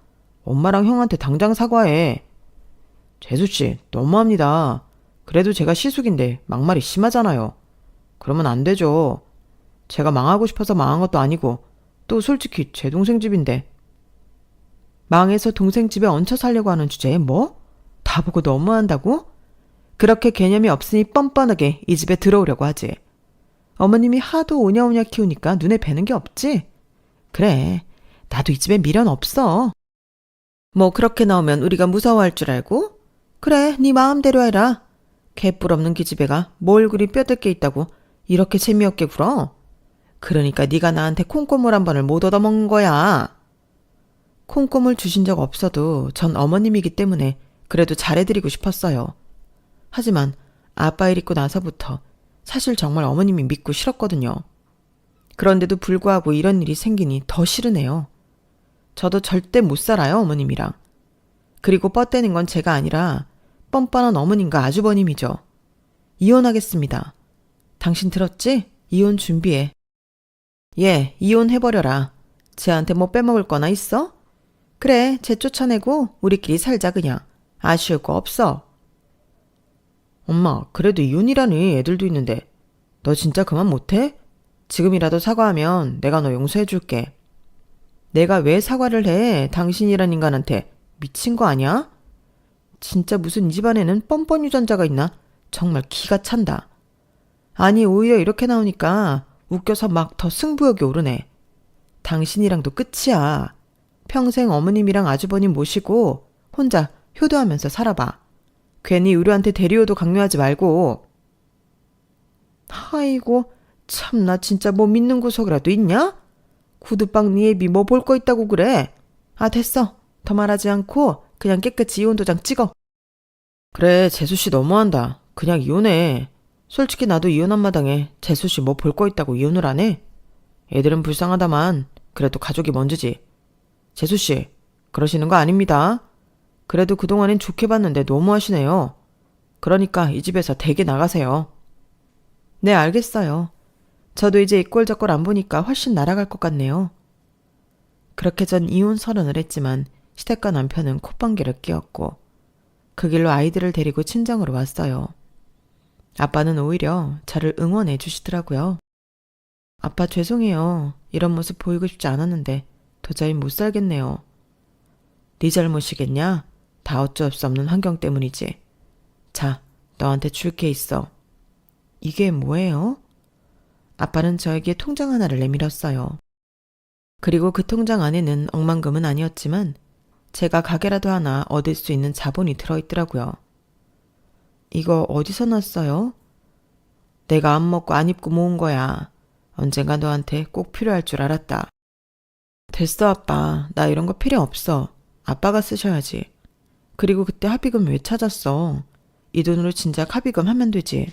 엄마랑 형한테 당장 사과해. 재수씨 너무합니다. 그래도 제가 시숙인데 막말이 심하잖아요. 그러면 안 되죠. 제가 망하고 싶어서 망한 것도 아니고 또 솔직히 제 동생 집인데. 망해서 동생 집에 얹혀 살려고 하는 주제에 뭐? 다 보고 너무한다고? 그렇게 개념이 없으니 뻔뻔하게 이 집에 들어오려고 하지. 어머님이 하도 오냐오냐 키우니까 눈에 뵈는 게 없지? 그래, 나도 이 집에 미련 없어. 뭐 그렇게 나오면 우리가 무서워할 줄 알고? 그래, 네 마음대로 해라. 개뿔 없는 기집애가 뭘 그리 뼈들게 있다고 이렇게 재미없게 굴어? 그러니까 네가 나한테 콩고물 한 번을 못 얻어먹는 거야. 콩고물 주신 적 없어도 전 어머님이기 때문에 그래도 잘해드리고 싶었어요. 하지만 아빠 일 있고 나서부터 사실 정말 어머님이 믿고 싫었거든요. 그런데도 불구하고 이런 일이 생기니 더 싫으네요. 저도 절대 못 살아요, 어머님이랑. 그리고 뻗대는 건 제가 아니라 뻔뻔한 어머님과 아주버님이죠. 이혼하겠습니다. 당신 들었지? 이혼 준비해. 예, 이혼해버려라. 쟤한테 뭐 빼먹을 거나 있어? 그래, 쟤 쫓아내고 우리끼리 살자 그냥. 아쉬울 거 없어. 엄마, 그래도 이혼이라니 애들도 있는데 너 진짜 그만 못해? 지금이라도 사과하면 내가 너 용서해줄게. 내가 왜 사과를 해? 당신이란 인간한테. 미친 거 아니야? 진짜 무슨 이 집안에는 뻔뻔 유전자가 있나? 정말 기가 찬다. 아니 오히려 이렇게 나오니까 웃겨서 막 더 승부욕이 오르네. 당신이랑도 끝이야. 평생 어머님이랑 아주버님 모시고 혼자 효도하면서 살아봐. 괜히 의료한테 대리효도 강요하지 말고. 아이고 참 나 진짜 뭐 믿는 구석이라도 있냐? 구두방 네 애비 뭐 볼 거 있다고 그래. 아 됐어. 더 말하지 않고 그냥 깨끗이 이혼 도장 찍어. 그래 재수씨 너무한다. 그냥 이혼해. 솔직히 나도 이혼한 마당에 재수씨 뭐 볼 거 있다고 이혼을 안 해? 애들은 불쌍하다만 그래도 가족이 먼저지. 재수씨 그러시는 거 아닙니다. 그래도 그동안엔 좋게 봤는데 너무하시네요. 그러니까 이 집에서 대기 나가세요. 네 알겠어요. 저도 이제 이 꼴 저 꼴 안 보니까 훨씬 날아갈 것 같네요. 그렇게 전 이혼 선언을 했지만 시댁과 남편은 콧방귀를 뀌었고 그 길로 아이들을 데리고 친정으로 왔어요. 아빠는 오히려 저를 응원해 주시더라고요. 아빠 죄송해요. 이런 모습 보이고 싶지 않았는데 도저히 못 살겠네요. 네 잘못이겠냐? 다 어쩔 수 없는 환경 때문이지. 자, 너한테 줄 게 있어. 이게 뭐예요? 아빠는 저에게 통장 하나를 내밀었어요. 그리고 그 통장 안에는 억만금은 아니었지만 제가 가게라도 하나 얻을 수 있는 자본이 들어있더라고요. 이거 어디서 났어요? 내가 안 먹고 안 입고 모은 거야. 언젠가 너한테 꼭 필요할 줄 알았다. 됐어 아빠. 나 이런 거 필요 없어. 아빠가 쓰셔야지. 그리고 그때 합의금 왜 찾았어? 이 돈으로 진작 합의금 하면 되지.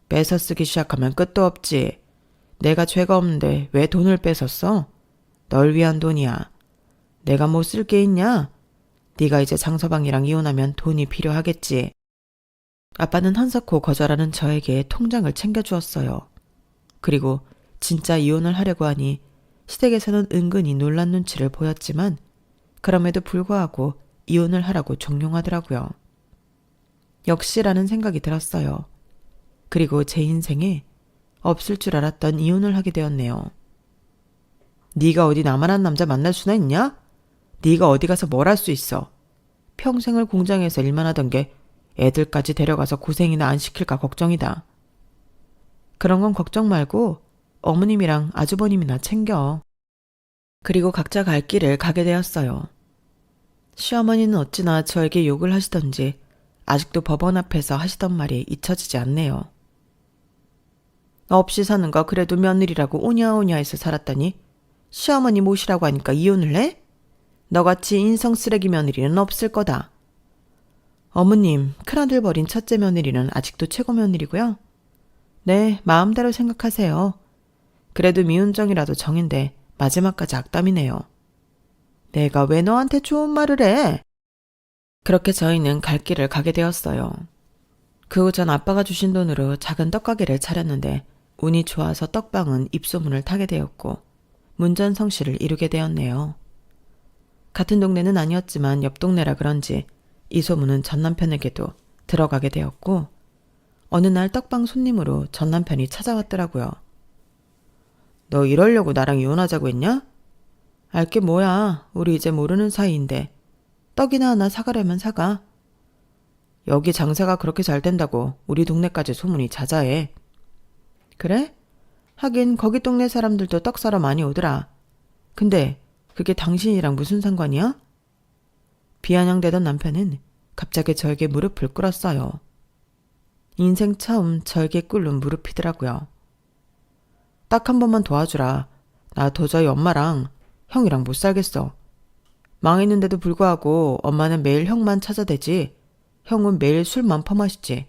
뺏어 쓰기 시작하면 끝도 없지. 내가 죄가 없는데 왜 돈을 뺏었어? 널 위한 돈이야. 내가 뭐 쓸 게 있냐? 네가 이제 장서방이랑 이혼하면 돈이 필요하겠지. 아빠는 한사코 거절하는 저에게 통장을 챙겨주었어요. 그리고 진짜 이혼을 하려고 하니 시댁에서는 은근히 놀란 눈치를 보였지만 그럼에도 불구하고 이혼을 하라고 종용하더라고요. 역시라는 생각이 들었어요. 그리고 제 인생에 없을 줄 알았던 이혼을 하게 되었네요. 네가 어디 나만한 남자 만날 수나 있냐? 네가 어디 가서 뭘 할 수 있어? 평생을 공장에서 일만 하던 게 애들까지 데려가서 고생이나 안 시킬까 걱정이다. 그런 건 걱정 말고 어머님이랑 아주버님이나 챙겨. 그리고 각자 갈 길을 가게 되었어요. 시어머니는 어찌나 저에게 욕을 하시던지 아직도 법원 앞에서 하시던 말이 잊혀지지 않네요. 없이 사는 거 그래도 며느리라고 오냐오냐해서 살았다니 시어머니 모시라고 하니까 이혼을 해? 너같이 인성 쓰레기 며느리는 없을 거다. 어머님, 큰아들 버린 첫째 며느리는 아직도 최고 며느리고요. 네, 마음대로 생각하세요. 그래도 미운정이라도 정인데 마지막까지 악담이네요. 내가 왜 너한테 좋은 말을 해? 그렇게 저희는 갈 길을 가게 되었어요. 그 후 전 아빠가 주신 돈으로 작은 떡가게를 차렸는데 운이 좋아서 떡방은 입소문을 타게 되었고 문전성시를 이루게 되었네요. 같은 동네는 아니었지만 옆 동네라 그런지 이 소문은 전남편에게도 들어가게 되었고 어느 날 떡방 손님으로 전남편이 찾아왔더라고요. 너 이러려고 나랑 이혼하자고 했냐? 알게 뭐야. 우리 이제 모르는 사이인데 떡이나 하나 사가려면 사가. 여기 장사가 그렇게 잘 된다고 우리 동네까지 소문이 자자해. 그래? 하긴 거기 동네 사람들도 떡 사러 많이 오더라. 근데 그게 당신이랑 무슨 상관이야? 비아냥대던 남편은 갑자기 저에게 무릎을 꿇었어요. 인생 처음 저에게 꿇는 무릎이더라고요. 딱 한 번만 도와주라. 나 도저히 엄마랑 형이랑 못 살겠어. 망했는데도 불구하고 엄마는 매일 형만 찾아대지. 형은 매일 술만 퍼마시지.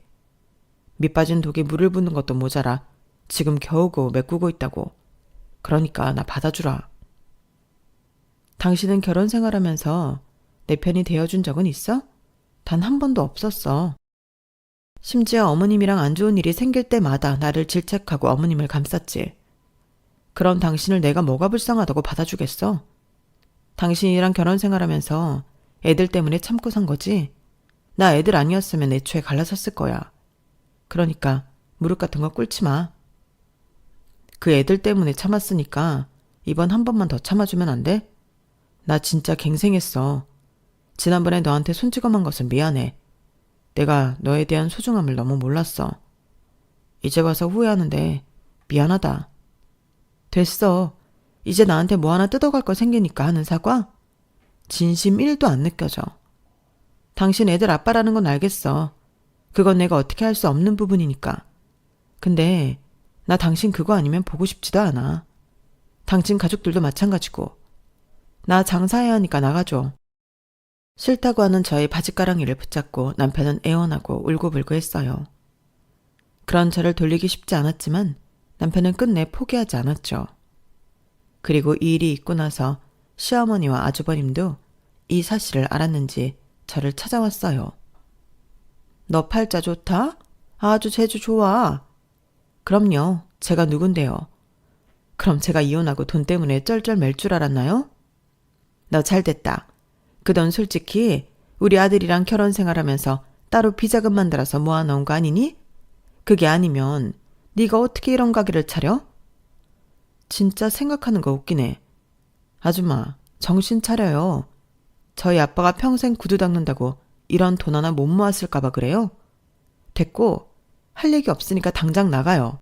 밑빠진 독에 물을 붓는 것도 모자라 지금 겨우겨우 메꾸고 있다고. 그러니까 나 받아주라. 당신은 결혼 생활하면서 내 편이 되어준 적은 있어? 단 한 번도 없었어. 심지어 어머님이랑 안 좋은 일이 생길 때마다 나를 질책하고 어머님을 감쌌지. 그럼 당신을 내가 뭐가 불쌍하다고 받아주겠어? 당신이랑 결혼 생활하면서 애들 때문에 참고 산 거지? 나 애들 아니었으면 애초에 갈라섰을 거야. 그러니까 무릎 같은 거 꿇지 마. 그 애들 때문에 참았으니까 이번 한 번만 더 참아주면 안 돼? 나 진짜 갱생했어. 지난번에 너한테 손찌검한 것은 미안해. 내가 너에 대한 소중함을 너무 몰랐어. 이제 와서 후회하는데 미안하다. 됐어. 이제 나한테 뭐 하나 뜯어갈 거 생기니까 하는 사과? 진심 1도 안 느껴져. 당신 애들 아빠라는 건 알겠어. 그건 내가 어떻게 할 수 없는 부분이니까. 근데 나 당신 그거 아니면 보고 싶지도 않아. 당신 가족들도 마찬가지고. 나 장사해야 하니까 나가줘. 싫다고 하는 저의 바짓가랑이를 붙잡고 남편은 애원하고 울고불고 했어요. 그런 저를 돌리기 쉽지 않았지만 남편은 끝내 포기하지 않았죠. 그리고 이 일이 있고 나서 시어머니와 아주버님도 이 사실을 알았는지 저를 찾아왔어요. 너 팔자 좋다? 아주 재주 좋아. 그럼요. 제가 누군데요. 그럼 제가 이혼하고 돈 때문에 쩔쩔 맬 줄 알았나요? 너 잘됐다. 그 돈 솔직히 우리 아들이랑 결혼 생활하면서 따로 비자금 만들어서 모아놓은 거 아니니? 그게 아니면 네가 어떻게 이런 가게를 차려? 진짜 생각하는 거 웃기네. 아줌마, 정신 차려요. 저희 아빠가 평생 구두 닦는다고 이런 돈 하나 못 모았을까 봐 그래요? 됐고, 할 얘기 없으니까 당장 나가요.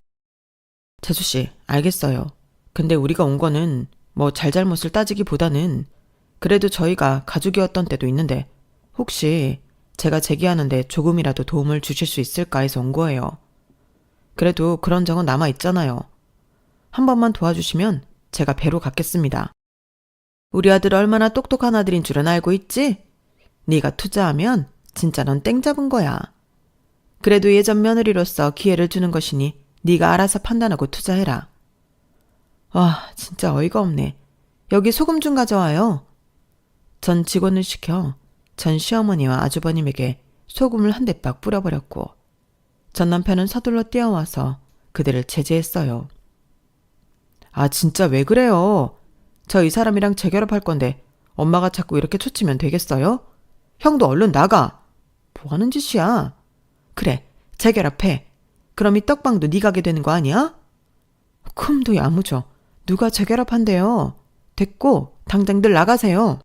재수씨, 알겠어요. 근데 우리가 온 거는 뭐 잘잘못을 따지기보다는 그래도 저희가 가족이었던 때도 있는데 혹시 제가 제기하는데 조금이라도 도움을 주실 수 있을까 해서 온 거예요. 그래도 그런 적은 남아있잖아요. 한 번만 도와주시면 제가 배로 갚겠습니다. 우리 아들 얼마나 똑똑한 아들인 줄은 알고 있지? 네가 투자하면 진짜 넌 땡 잡은 거야. 그래도 예전 며느리로서 기회를 주는 것이니 네가 알아서 판단하고 투자해라. 와, 진짜 어이가 없네. 여기 소금 좀 가져와요. 전 직원을 시켜 전 시어머니와 아주버님에게 소금을 한 대박 뿌려버렸고 전 남편은 서둘러 뛰어와서 그들을 제지했어요. 아, 진짜 왜 그래요? 저 이 사람이랑 재결합할 건데 엄마가 자꾸 이렇게 초치면 되겠어요? 형도 얼른 나가. 뭐 하는 짓이야? 그래, 재결합해. 그럼 이 떡방도 네 가게 되는 거 아니야? 쿰도 야무져. 누가 재결합한대요. 됐고 당장들 나가세요.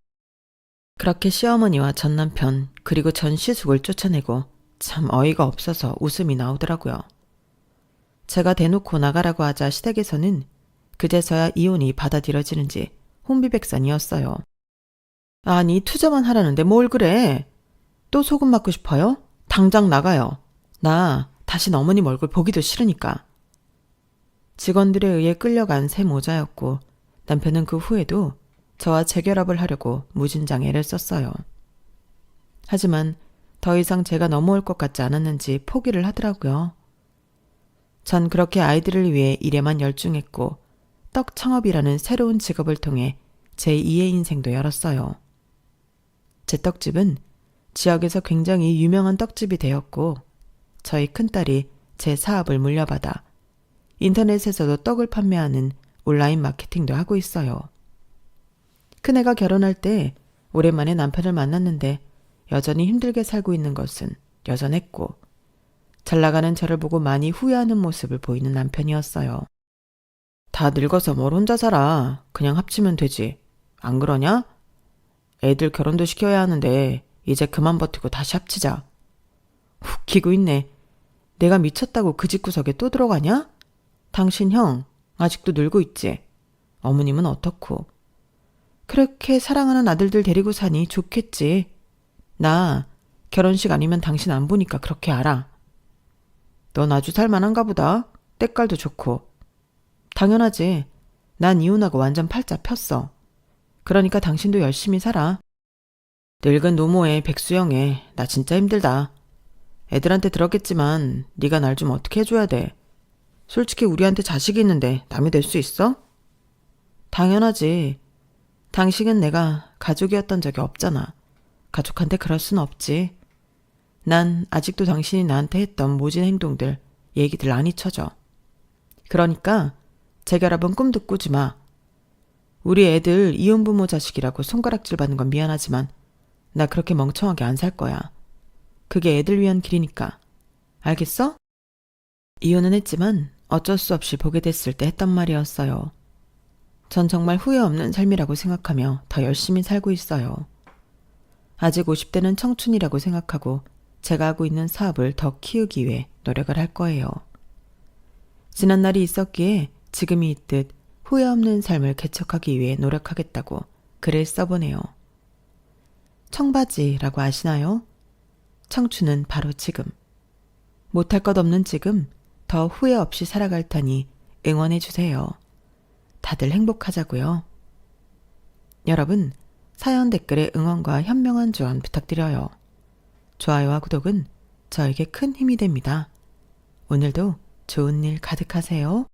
그렇게 시어머니와 전 남편 그리고 전 시숙을 쫓아내고 참 어이가 없어서 웃음이 나오더라고요. 제가 대놓고 나가라고 하자 시댁에서는 그제서야 이혼이 받아들여지는지 혼비백산이었어요. 아니, 투자만 하라는데 뭘 그래? 또 소금 맞고 싶어요? 당장 나가요. 나 다신 어머님 얼굴 보기도 싫으니까. 직원들에 의해 끌려간 새 모자였고 남편은 그 후에도 저와 재결합을 하려고 무진장 애를 썼어요. 하지만 더 이상 제가 넘어올 것 같지 않았는지 포기를 하더라고요. 전 그렇게 아이들을 위해 일에만 열중했고 떡 창업이라는 새로운 직업을 통해 제 2의 인생도 열었어요. 제 떡집은 지역에서 굉장히 유명한 떡집이 되었고 저희 큰딸이 제 사업을 물려받아 인터넷에서도 떡을 판매하는 온라인 마케팅도 하고 있어요. 큰애가 결혼할 때 오랜만에 남편을 만났는데 여전히 힘들게 살고 있는 것은 여전했고 잘 나가는 저를 보고 많이 후회하는 모습을 보이는 남편이었어요. 다 늙어서 뭘 혼자 살아. 그냥 합치면 되지. 안 그러냐? 애들 결혼도 시켜야 하는데 이제 그만 버티고 다시 합치자. 웃기고 있네. 내가 미쳤다고 그 집구석에 또 들어가냐? 당신 형 아직도 놀고 있지. 어머님은 어떻고. 그렇게 사랑하는 아들들 데리고 사니 좋겠지. 나 결혼식 아니면 당신 안 보니까 그렇게 알아. 넌 아주 살만한가 보다. 때깔도 좋고. 당연하지. 난 이혼하고 완전 팔자 폈어. 그러니까 당신도 열심히 살아. 늙은 노모의 백수영애, 나 진짜 힘들다. 애들한테 들었겠지만 네가 날 좀 어떻게 해줘야 돼. 솔직히 우리한테 자식이 있는데 남이 될 수 있어? 당연하지. 당신은 내가 가족이었던 적이 없잖아. 가족한테 그럴 순 없지. 난 아직도 당신이 나한테 했던 모진 행동들, 얘기들 안 잊혀져. 그러니까 재결합은 꿈도 꾸지 마. 우리 애들 이혼부모 자식이라고 손가락질 받는 건 미안하지만 나 그렇게 멍청하게 안 살 거야. 그게 애들 위한 길이니까. 알겠어? 이혼은 했지만 어쩔 수 없이 보게 됐을 때 했던 말이었어요. 전 정말 후회 없는 삶이라고 생각하며 더 열심히 살고 있어요. 아직 50대는 청춘이라고 생각하고 제가 하고 있는 사업을 더 키우기 위해 노력을 할 거예요. 지난 날이 있었기에 지금이 있듯 후회 없는 삶을 개척하기 위해 노력하겠다고 글을 써보네요. 청바지라고 아시나요? 청춘은 바로 지금. 못할 것 없는 지금 더 후회 없이 살아갈 테니 응원해주세요. 다들 행복하자고요. 여러분, 사연 댓글에 응원과 현명한 조언 부탁드려요. 좋아요와 구독은 저에게 큰 힘이 됩니다. 오늘도 좋은 일 가득하세요.